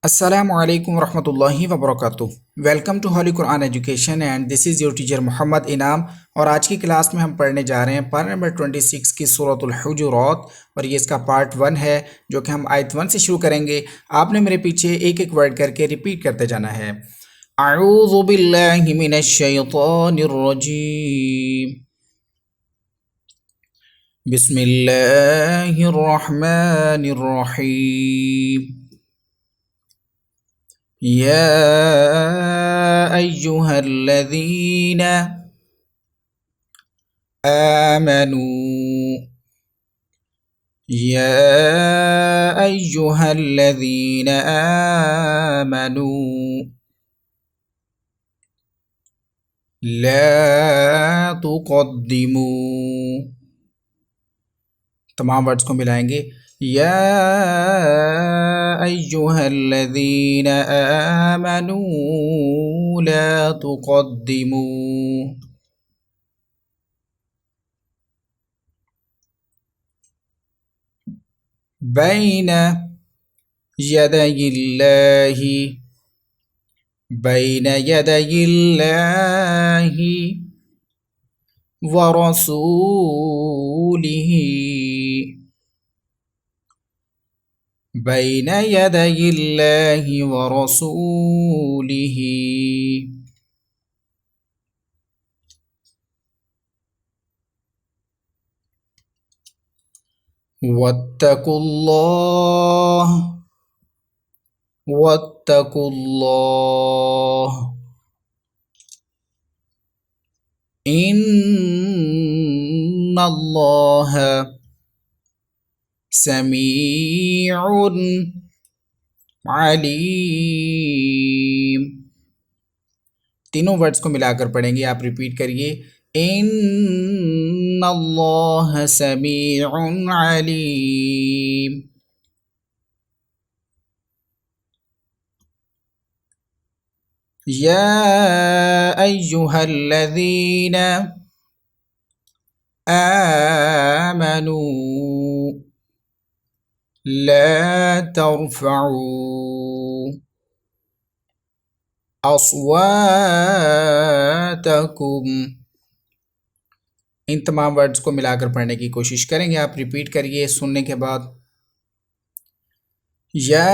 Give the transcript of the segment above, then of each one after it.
Assalamu alaikum warahmatullahi wabarakatuh। Welcome to holy Quran education and this is your teacher Mohammad Inam. और आज की class में हम पढ़ने जा रहे हैं पारा नंबर 26 की सूरतुल हुजुरात और ये इसका पार्ट 1 है जो कि हम आयत 1 से शुरू करेंगे। आपने मेरे पीछे एक एक वर्ड करके रिपीट करते जाना है। अऊज़ु बिल्लाहि मिनश शैतानिर रजीम, बिस्मिल्लाहिर रहमानिर रहीम। يا أيها الذين آمنوا يا أيها الذين آمنوا لا تقدموا। तमाम वर्ड्स को मिलाएंगे। या अय्युहल्लज़ीन आमनू ला तुक़द्दिमू। बैन यदयिल्लाहि बैन यदयिल्लाहि व रसूलिही बैन यदयिल्लाहि व रसूलिही। वत्तकुल्लाह वत्तकुल्लाह इन्नल्लाह समीउन अलीम। तीनों वर्ड्स को मिलाकर पढ़ेंगे, आप रिपीट करिए। इन्नल्लाह समीउन अलीम। या अय्युहल्लज़ीन आमनू ला तर्फऊ अस्वातकुम। इन तमाम वर्ड्स को मिलाकर पढ़ने की कोशिश करेंगे, आप रिपीट करिए सुनने के बाद। या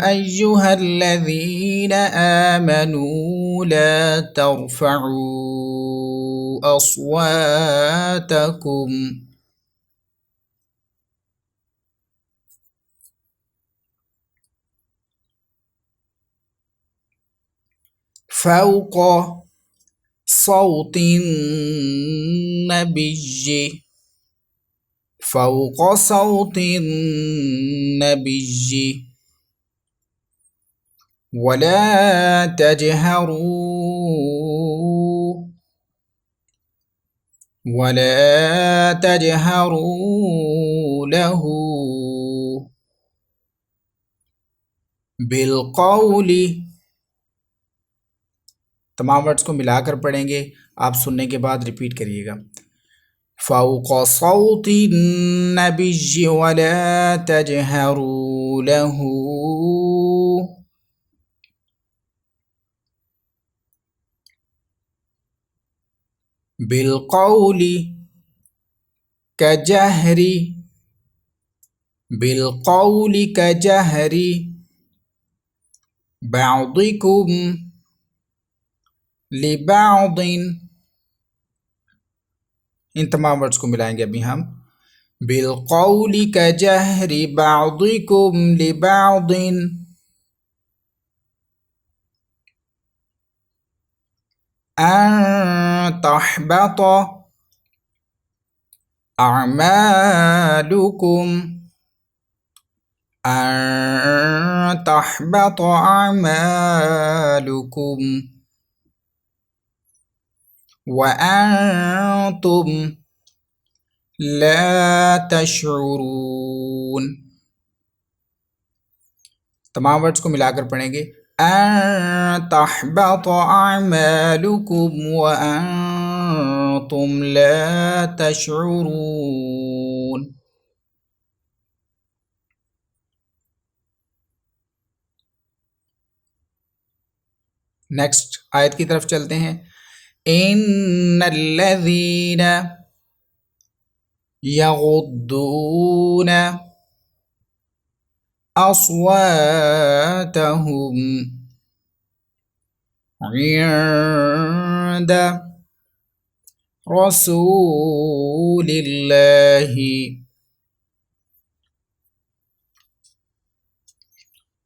अय्युहल्लज़ीन आमनू ला तर्फऊ अस्वातकुम फौक़ सौतिन नबिय्यि फौक़ सौतिन नबिय्यि वला तजहरू लहू बिलक़ौली। तमाम वर्ड्स को मिलाकर पढ़ेंगे, आप सुनने के बाद रिपीट करिएगा। फौक़ सौतिन नबिय्यि वला तजहरू लहू बिलक़ौली कजहरी बिलक़ौली कजहरी बअदिकुम लिबअदिन। इन तमाम वर्ड्स को मिलाएंगे अभी हम। बिलक़ौली कजहरी बअदिकुम लिबअदिन अन तहबत अअमालुकुम अन तहबत अअमालुकुम व अंतुम ला तशउरून। तमाम वर्ड्स को मिलाकर पढ़ेंगे। अन तहबत अअमालुकुम व अंतुम ला तशउरून। नेक्स्ट आयत की तरफ चलते हैं। इन्नल्लज़ीना यग़ुद्दून अस्वातहुम इंद रसूलिल्लाहि।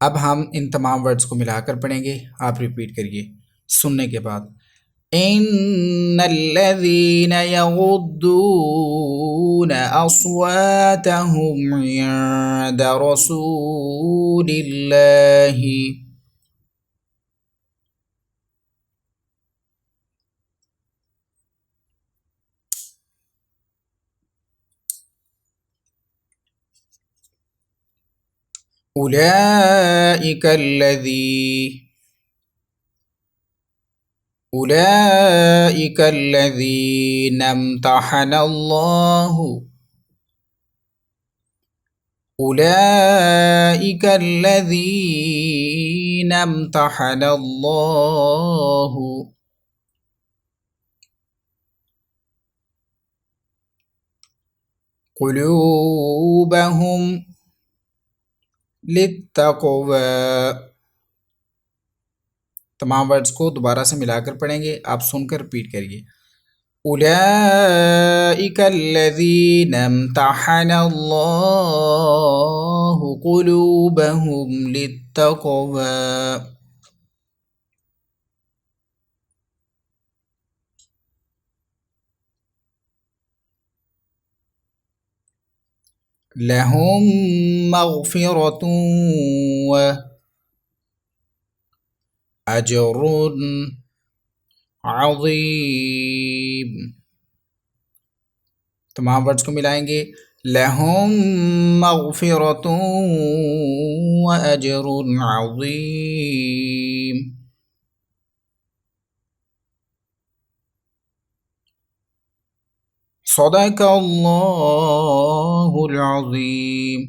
अब हम इन तमाम वर्ड्स को मिलाकर पढ़ेंगे, आप रिपीट करिए सुनने के बाद। इन्नल्लज़ीना यग़ुद्दून अस्वातहुम इंद रसूलिल्लाहि। उलाइका الذीना इम्तहनल्लाहु उलाइका الذीना इम्तहनल्लाहु क़ुलूबहुम लित्तक़वा। तमाम वर्ड्स को दोबारा से मिलाकर पढ़ेंगे, आप सुनकर रिपीट करिए। उलाइका الذीना इम्तहनल्लाहु क़ुलूबहुम लित्तक़वा। लहुम मग़फ़िरतुन व अजरुन अज़ीम। तमाम वर्ड्स को मिलाएंगे। लहुम मग़फ़िरतुन व अजरुन अज़ीम। सदक़ल्लाहुल अज़ीम।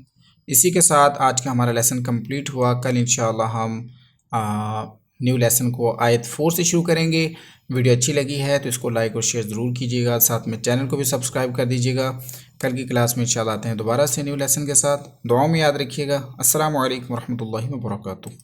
इसी के साथ आज का हमारा लेसन कंप्लीट हुआ। कल इंशाअल्लाह हम न्यू लेसन को आयत 4 से शुरू करेंगे। वीडियो अच्छी लगी है तो इसको लाइक और शेयर ज़रूर कीजिएगा, साथ में चैनल को भी सब्सक्राइब कर दीजिएगा। कल की क्लास में इंशाअल्लाह आते हैं दोबारा से न्यू लेसन के साथ। दुआ में याद रखिएगा। अस्सलामु अलैकुम वरहमतुल्लाहि वबरकातुहू।